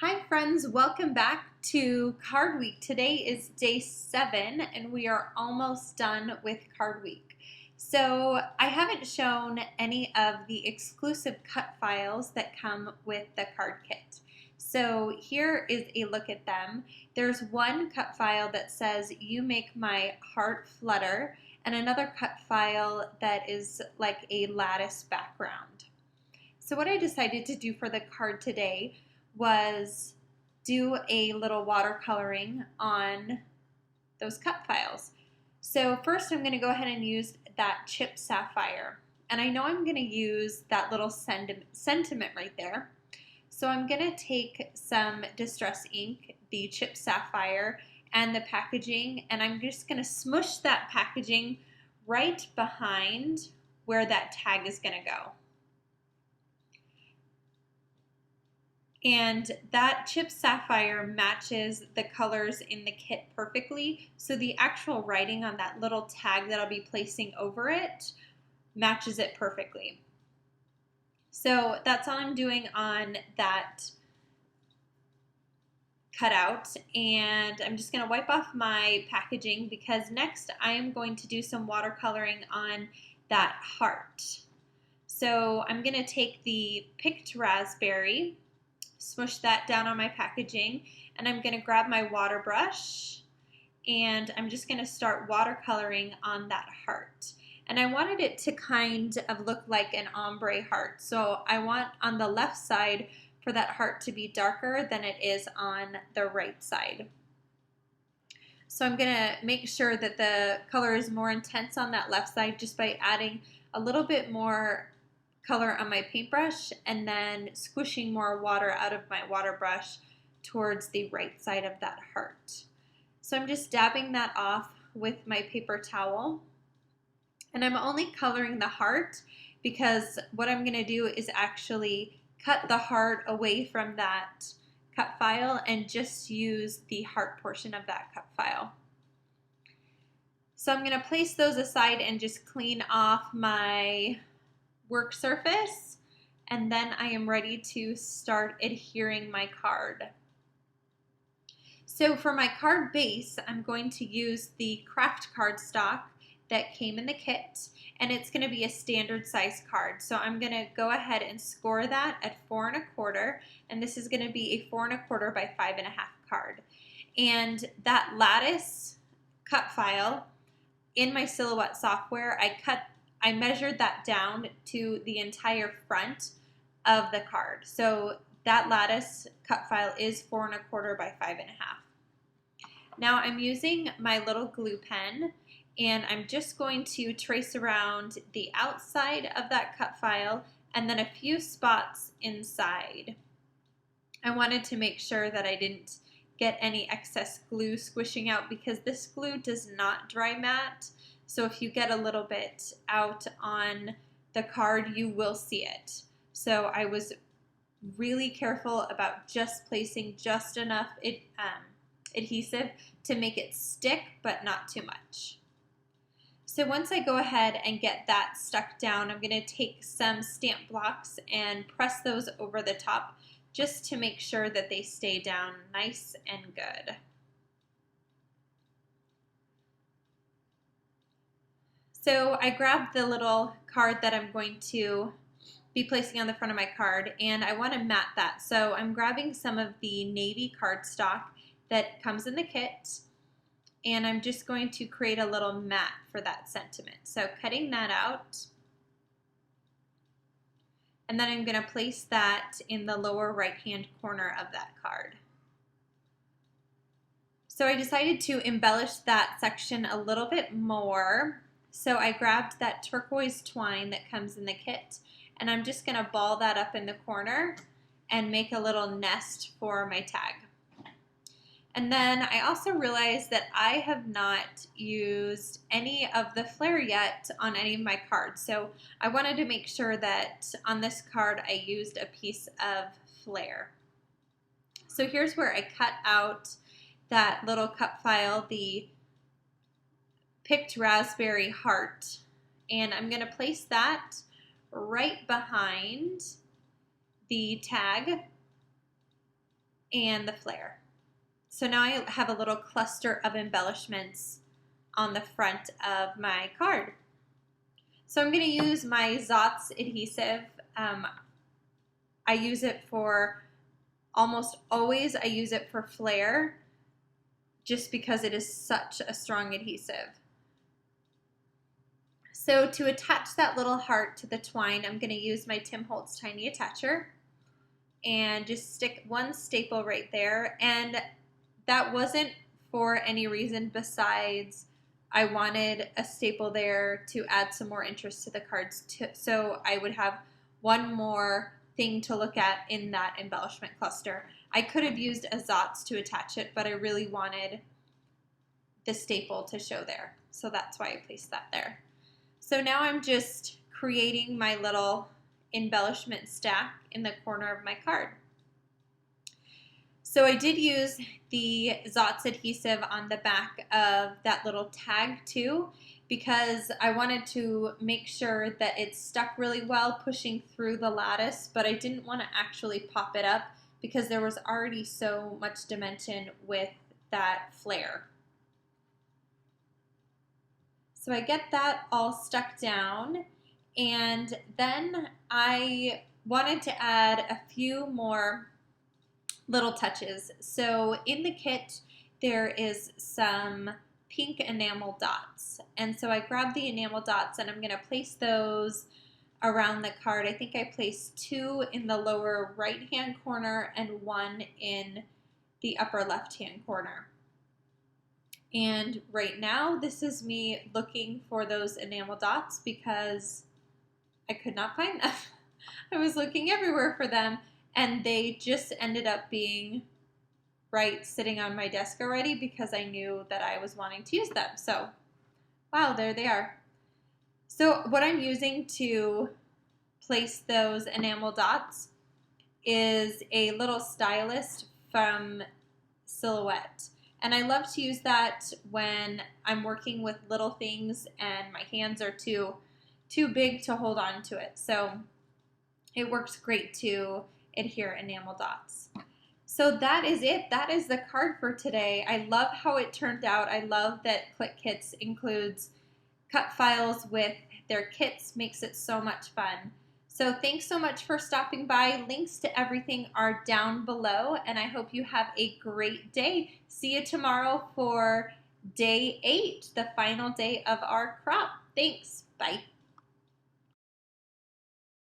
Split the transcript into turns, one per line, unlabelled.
Hi friends, welcome back to Card Week. Today is day 7 and we are almost done with Card Week. So I haven't shown any of the exclusive cut files that come with the card kit. So here is a look at them. There's one cut file that says "You make my heart flutter" and another cut file that is like a lattice background. So what I decided to do for the card today was do a little watercoloring on those cut files. So first I'm going to go ahead and use that chip sapphire. And I know I'm going to use that little sentiment right there. So I'm going to take some distress ink, the chip sapphire, and the packaging, and I'm just going to smush that packaging right behind where that tag is going to go. And that chip sapphire matches the colors in the kit perfectly, so the actual writing on that little tag that I'll be placing over it matches it perfectly. So that's all I'm doing on that cutout, and I'm just going to wipe off my packaging because next I am going to do some watercoloring on that heart. So I'm going to take the picked raspberry, smush that down on my packaging, and I'm going to grab my water brush and I'm just going to start watercoloring on that heart. And I wanted it to kind of look like an ombre heart, so I want on the left side for that heart to be darker than it is on the right side. So I'm going to make sure that the color is more intense on that left side just by adding a little bit more color on my paintbrush and then squishing more water out of my water brush towards the right side of that heart. So I'm just dabbing that off with my paper towel, and I'm only coloring the heart because what I'm going to do is actually cut the heart away from that cut file and just use the heart portion of that cut file. So I'm going to place those aside and just clean off my work surface, and then I am ready to start adhering my card. So for my card base, I'm going to use the craft cardstock that came in the kit, and it's going to be a standard size card. So I'm going to go ahead and score that at 4 1/4, and this is going to be a 4 1/4 by 5 1/2 card. And that lattice cut file in my Silhouette software, I measured that down to the entire front of the card. So that lattice cut file is 4 1/4 by 5 1/2. Now I'm using my little glue pen, and I'm just going to trace around the outside of that cut file and then a few spots inside. I wanted to make sure that I didn't get any excess glue squishing out because this glue does not dry matte. So if you get a little bit out on the card, you will see it. So I was really careful about just placing just enough adhesive to make it stick, but not too much. So once I go ahead and get that stuck down, I'm going to take some stamp blocks and press those over the top just to make sure that they stay down nice and good. So I grabbed the little card that I'm going to be placing on the front of my card, and I want to mat that. So I'm grabbing some of the navy cardstock that comes in the kit, and I'm just going to create a little mat for that sentiment. So cutting that out, and then I'm going to place that in the lower right-hand corner of that card. So I decided to embellish that section a little bit more. So I grabbed that turquoise twine that comes in the kit, and I'm just going to ball that up in the corner and make a little nest for my tag. And then I also realized that I have not used any of the flair yet on any of my cards. So I wanted to make sure that on this card I used a piece of flair. So here's where I cut out that little cut file, the picked raspberry heart, and I'm going to place that right behind the tag and the flare. So now I have a little cluster of embellishments on the front of my card. So I'm going to use my Zotz adhesive. I use it for almost always. I use it for flare just because it is such a strong adhesive. So to attach that little heart to the twine, I'm going to use my Tim Holtz Tiny Attacher and just stick one staple right there. And that wasn't for any reason besides I wanted a staple there to add some more interest to the cards, so I would have one more thing to look at in that embellishment cluster. I could have used a Zotz to attach it, but I really wanted the staple to show there, so that's why I placed that there. So now I'm just creating my little embellishment stack in the corner of my card. So I did use the Zotz adhesive on the back of that little tag too, because I wanted to make sure that it stuck really well pushing through the lattice, but I didn't want to actually pop it up because there was already so much dimension with that flare. So I get that all stuck down, and then I wanted to add a few more little touches. So in the kit, there is some pink enamel dots. And so I grabbed the enamel dots and I'm going to place those around the card. I think I placed 2 in the lower right-hand corner and 1 in the upper left-hand corner. And right now, this is me looking for those enamel dots because I could not find them. I was looking everywhere for them, and they just ended up being right sitting on my desk already because I knew that I was wanting to use them. So, wow, there they are. So what I'm using to place those enamel dots is a little stylist from Silhouette. And I love to use that when I'm working with little things and my hands are too big to hold on to it. So it works great to adhere enamel dots. So that is it. That is the card for today. I love how it turned out. I love that Clique Kits includes cut files with their kits, makes it so much fun. So thanks so much for stopping by. Links to everything are down below, and I hope you have a great day. See you tomorrow for day 8, the final day of our crop. Thanks. Bye.